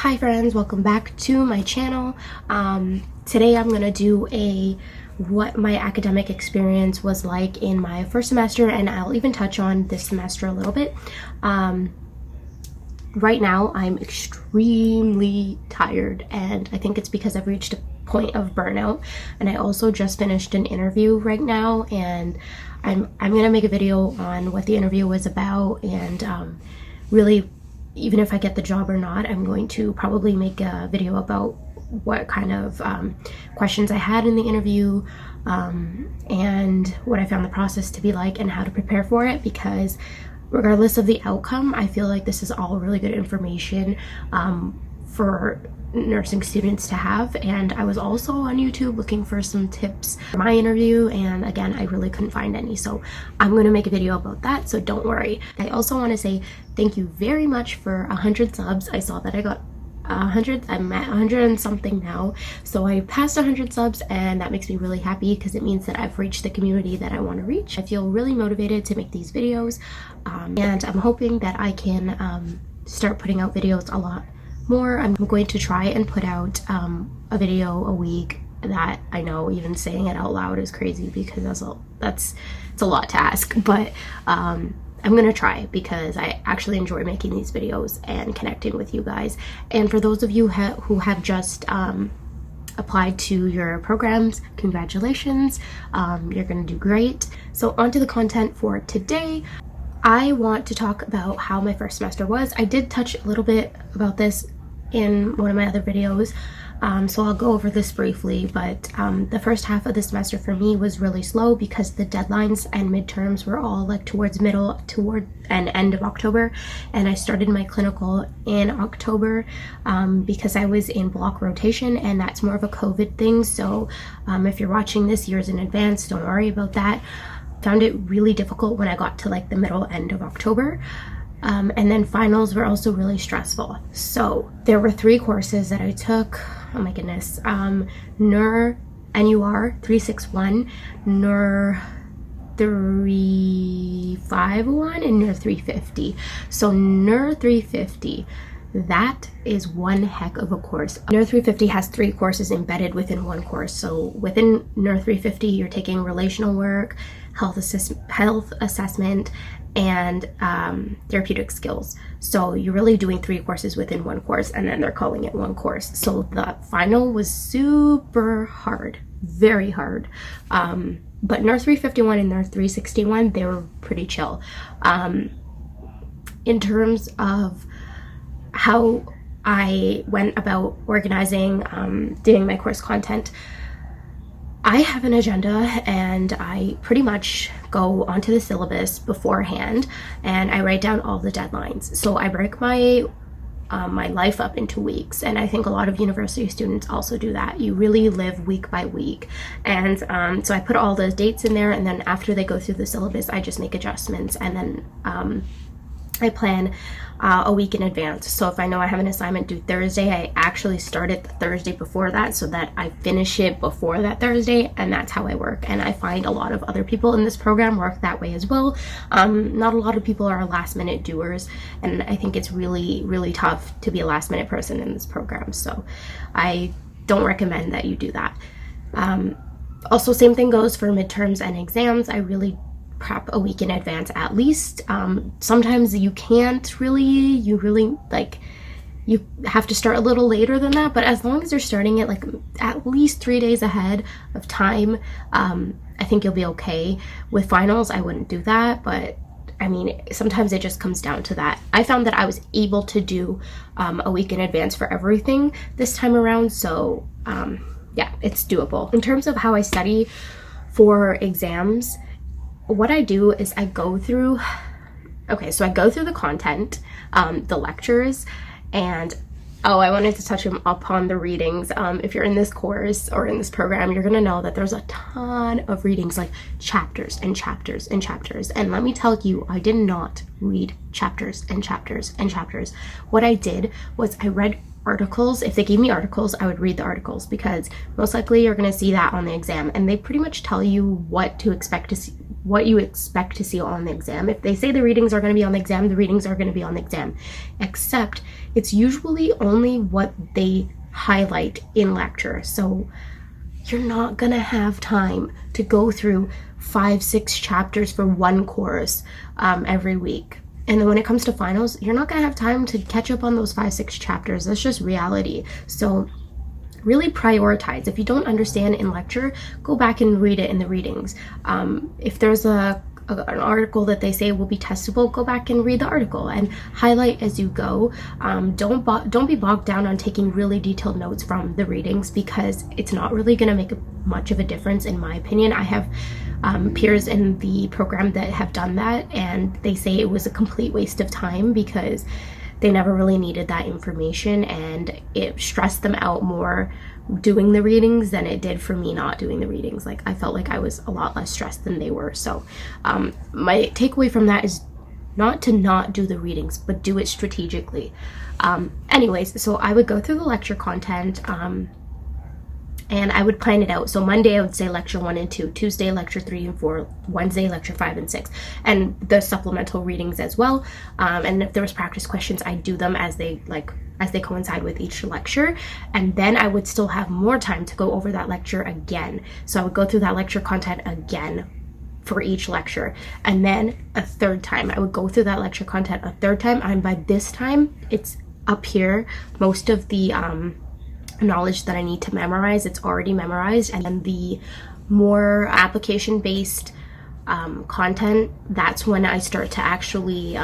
Hi friends, welcome back to my channel. Today I'm gonna do what my academic experience was like in my first semester, and I'll even touch on this semester a little bit. Right now I'm extremely tired, and I think it's because I've reached a point of burnout, and I also just finished an interview right now, and I'm gonna make a video on what the interview was about, and really, even if I get the job or not, I'm going to probably make a video about what kind of questions I had in the interview, and what I found the process to be like and how to prepare for it, because regardless of the outcome, I feel like this is all really good information for nursing students to have. And I was also on YouTube looking for some tips for my interview, and again, I really couldn't find any, so I'm going to make a video about that, so don't worry. I also want to say thank you very much for 100 subs. I saw that I got 100. I'm at 100 and something now, so I passed 100 subs, and that makes me really happy because it means that I've reached the community that I want to reach. I feel really motivated to make these videos, and I'm hoping that I can start putting out videos a lot more. I'm going to try and put out a video a week. That, I know, even saying it out loud is crazy because it's a lot to ask, but I'm gonna try because I actually enjoy making these videos and connecting with you guys. And for those of you who have just applied to your programs, congratulations, you're gonna do great. So on to the content for today. I want to talk about how my first semester was. I did touch a little bit about this in one of my other videos, so I'll go over this briefly, but the first half of the semester for me was really slow because the deadlines and midterms were all like toward and end of October, and I started my clinical in October because I was in block rotation, and that's more of a COVID thing, so if you're watching this years in advance, don't worry about that. Found it really difficult when I got to like the middle end of October. And then finals were also really stressful. So there were 3 courses that I took. Oh my goodness. NUR 361, NUR 351, and NUR 350. So NUR 350, that is one heck of a course. NUR 350 has 3 courses embedded within one course. So within NUR 350, you're taking relational work, health assessment, and therapeutic skills. So you're really doing 3 courses within one course, and then they're calling it one course. So the final was super hard, very hard. But NUR 351 and NUR 361, they were pretty chill. In terms of how I went about organizing, doing my course content, I have an agenda, and I pretty much go onto the syllabus beforehand, and I write down all the deadlines. So I break my my life up into weeks, and I think a lot of university students also do that. You really live week by week, and so I put all the dates in there, and then after they go through the syllabus, I just make adjustments, and then I plan a week in advance. So if I know I have an assignment due Thursday, I actually start it the Thursday before that so that I finish it before that Thursday, and that's how I work. And I find a lot of other people in this program work that way as well. Not a lot of people are last minute doers, and I think it's really, really tough to be a last minute person in this program. So I don't recommend that you do that. Also, same thing goes for midterms and exams. I really prep a week in advance at least. Sometimes you can't really, you have to start a little later than that, but as long as you're starting it like at least 3 days ahead of time, I think you'll be okay. With finals, I wouldn't do that, but I mean, sometimes it just comes down to that. I found that I was able to do a week in advance for everything this time around, so yeah, it's doable. In terms of how I study for exams, what I do is I go through the content, the lectures, and I wanted to touch upon the readings. If you're in this course or in this program, you're gonna know that there's a ton of readings, like chapters and chapters and chapters. And let me tell you, I did not read chapters and chapters and chapters. What I did was I read articles. If they gave me articles, I would read the articles, because most likely you're going to see that on the exam, and they pretty much tell you what to expect to what you expect to see on the exam. If they say the readings are going to be on the exam, the readings are going to be on the exam, except it's usually only what they highlight in lecture. So you're not going to have time to go through 5-6 chapters for one course every week. And then when it comes to finals, you're not going to have time to catch up on those 5-6 chapters. That's just reality. So really prioritize. If you don't understand in lecture, go back and read it in the readings. If there's an article that they say will be testable, go back and read the article and highlight as you go. Don't be bogged down on taking really detailed notes from the readings, because it's not really going to make much of a difference, in my opinion. I have peers in the program that have done that, and they say it was a complete waste of time because they never really needed that information, and it stressed them out more doing the readings than it did for me not doing the readings. Like, I felt like I was a lot less stressed than they were. So my takeaway from that is not to not do the readings, but do it strategically. Anyways, so I would go through the lecture content, and I would plan it out. So Monday I would say lecture 1 and 2, Tuesday lecture 3 and 4, Wednesday lecture 5 and 6, and the supplemental readings as well. And if there was practice questions, I'd do them as they coincide with each lecture. And then I would still have more time to go over that lecture again. So I would go through that lecture content again for each lecture, and then a third time I would go through that lecture content a third time. And by this time, it's up here. Most of the knowledge that I need to memorize, it's already memorized. And then the more application based content, that's when I start to actually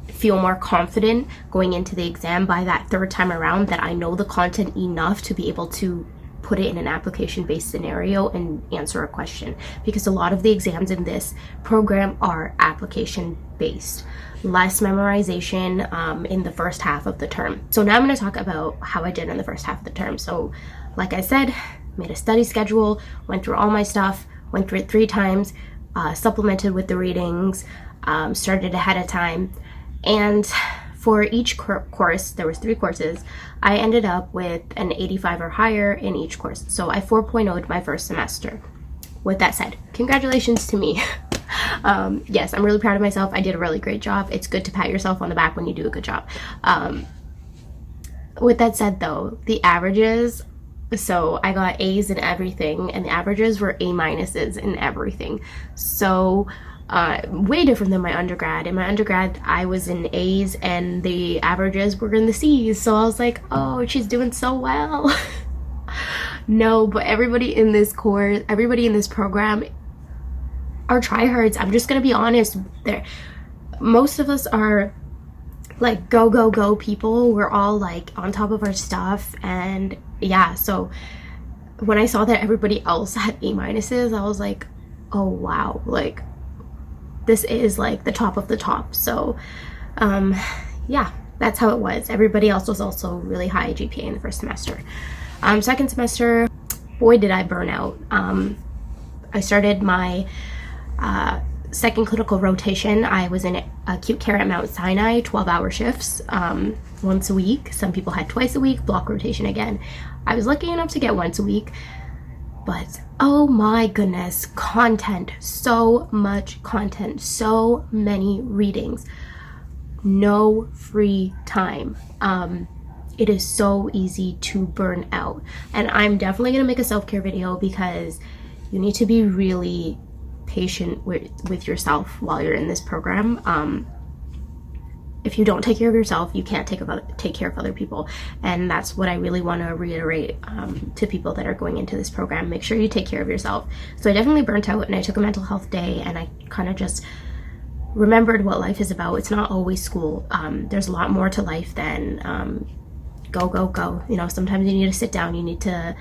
feel more confident going into the exam by that third time around, that I know the content enough to be able to put it in an application based scenario and answer a question, because a lot of the exams in this program are application based. Less memorization in the first half of the term. So now I'm going to talk about how I did in the first half of the term. So like I said, made a study schedule, went through all my stuff, went through it 3 times, supplemented with the readings, started ahead of time. And for each course, there was 3 courses, I ended up with an 85 or higher in each course. So I 4.0'd my first semester. With that said, congratulations to me. Yes, I'm really proud of myself. I did a really great job. It's good to pat yourself on the back when you do a good job. With that said though, the averages, so I got A's in everything, and the averages were A minuses in everything. So way different than my undergrad. In my undergrad, I was in A's and the averages were in the C's. So I was like, oh, she's doing so well. No, but everybody in this course, everybody in this program are tryhards. I'm just gonna be honest. Most of us are like go people. We're all like on top of our stuff, and yeah. So when I saw that everybody else had A minuses, I was like, oh wow, like this is like the top of the top. So yeah, that's how it was. Everybody else was also really high GPA in the first semester. Second semester, boy did I burn out. I started my second clinical rotation. I was in acute care at Mount Sinai, 12-hour shifts, once a week. Some people had twice a week, block rotation again. I was lucky enough to get once a week, but oh my goodness, content, so much content, so many readings, no free time. It is so easy to burn out, and I'm definitely gonna make a self-care video, because you need to be really patient with yourself while you're in this program. If you don't take care of yourself, you can't take care of other people, and that's what I really want to reiterate to people that are going into this program. Make sure you take care of yourself. So I definitely burnt out, and I took a mental health day, and I kind of just remembered what life is about. It's not always school. There's a lot more to life than go. You know, sometimes you need to sit down, you need to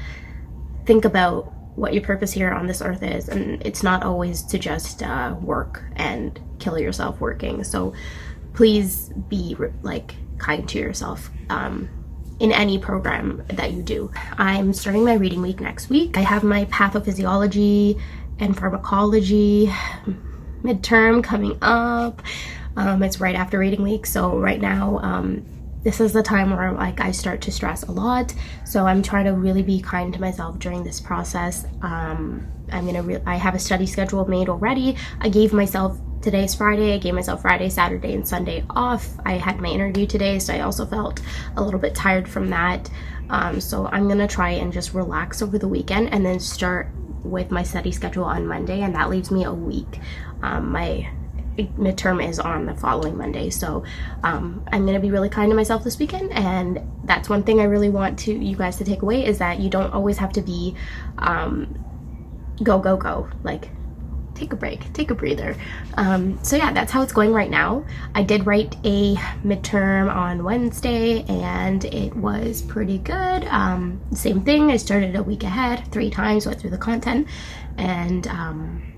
think about what your purpose here on this earth is, and it's not always to just work and kill yourself working. So please be like kind to yourself in any program that you do. I'm starting my reading week next week. I have my pathophysiology and pharmacology midterm coming up. It's right after reading week, so right now this is the time where like I start to stress a lot. So I'm trying to really be kind to myself during this process. I have a study schedule made already. I gave myself, today's Friday, I gave myself Friday, Saturday, and Sunday off. I had my interview today, so I also felt a little bit tired from that. So I'm gonna try and just relax over the weekend and then start with my study schedule on Monday, and that leaves me a week. My midterm is on the following Monday, so I'm gonna be really kind to myself this weekend. And that's one thing I really want you guys to take away, is that you don't always have to be go. Like, take a break, take a breather. So yeah, that's how it's going right now. I did write a midterm on Wednesday and it was pretty good. Same thing, I started a week ahead 3 times, went through the content, and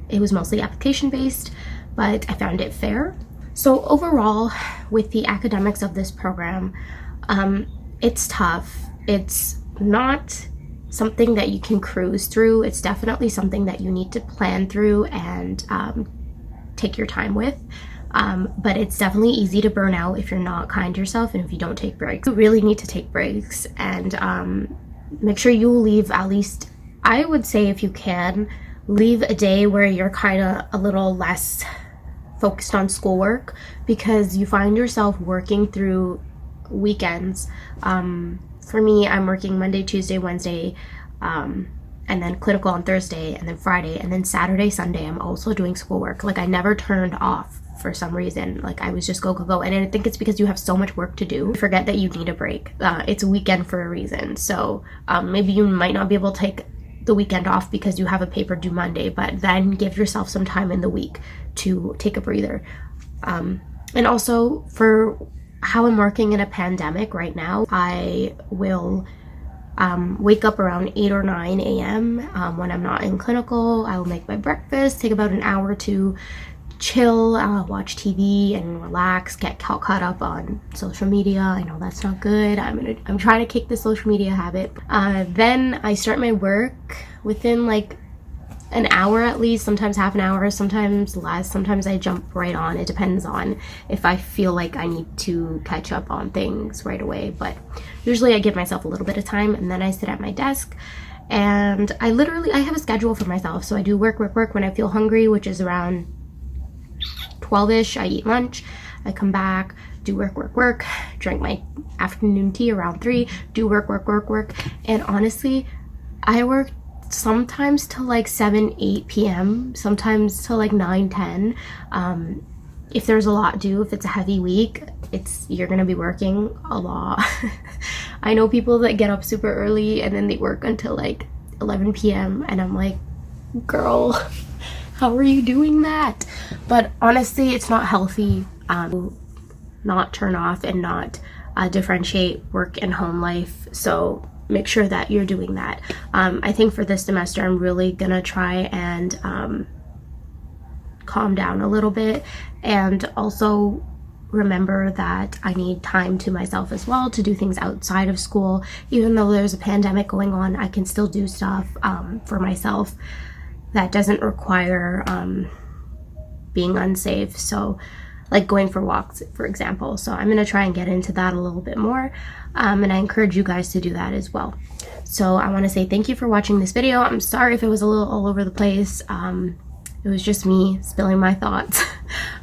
it was mostly application based, but I found it fair. So overall, with the academics of this program, it's tough. It's not something that you can cruise through. It's definitely something that you need to plan through and take your time with. But it's definitely easy to burn out if you're not kind to yourself and if you don't take breaks. You really need to take breaks, and make sure you leave at least, I would say, if you can, leave a day where you're kind of a little less focused on schoolwork, because you find yourself working through weekends. For me, I'm working Monday, Tuesday, Wednesday, and then clinical on Thursday, and then Friday, and then Saturday, Sunday, I'm also doing schoolwork. Like, I never turned off for some reason. Like, I was just go. And I think it's because you have so much work to do. You forget that you need a break. It's a weekend for a reason. So maybe you might not be able to take the weekend off because you have a paper due Monday, but then give yourself some time in the week to take a breather. And also, for how I'm working in a pandemic right now, I will wake up around 8 or 9 a.m. When I'm not in clinical. I will make my breakfast, take about an hour to chill, watch TV and relax, get caught up on social media. I know that's not good. I'm trying to kick the social media habit. Then I start my work within like an hour at least, sometimes half an hour, sometimes less. Sometimes I jump right on. It depends on if I feel like I need to catch up on things right away, but usually I give myself a little bit of time, and then I sit at my desk and I have a schedule for myself. So I do work when I feel hungry, which is around 12ish. I eat lunch, I come back, do work, drink my afternoon tea around 3, do work. And honestly, I work sometimes till like 7-8 p.m, sometimes till like 9-10. If there's a lot due, if it's a heavy week, you're gonna be working a lot. I know people that get up super early and then they work until like 11 p.m, and I'm like, girl, how are you doing that? But honestly, it's not healthy. Not turn off and not differentiate work and home life. So make sure that you're doing that. I think for this semester, I'm really gonna try and calm down a little bit, and also remember that I need time to myself as well to do things outside of school. Even though there's a pandemic going on, I can still do stuff for myself that doesn't require being unsafe. So like going for walks, for example. So I'm going to try and get into that a little bit more, and I encourage you guys to do that as well. So I want to say thank you for watching this video. I'm sorry if it was a little all over the place. It was just me spilling my thoughts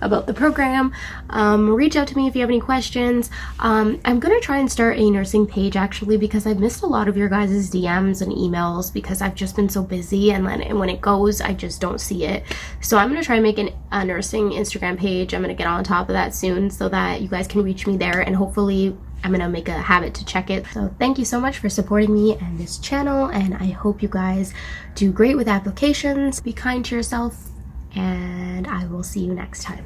about the program. Reach out to me if you have any questions. I'm gonna try and start a nursing page actually, because I've missed a lot of your guys' DMs and emails because I've just been so busy, and then when it goes, I just don't see it. So I'm gonna try and make a nursing Instagram page. I'm gonna get on top of that soon so that you guys can reach me there, and hopefully I'm gonna make a habit to check it. So thank you so much for supporting me and this channel, and I hope you guys do great with applications. Be kind to yourself, and I will see you next time.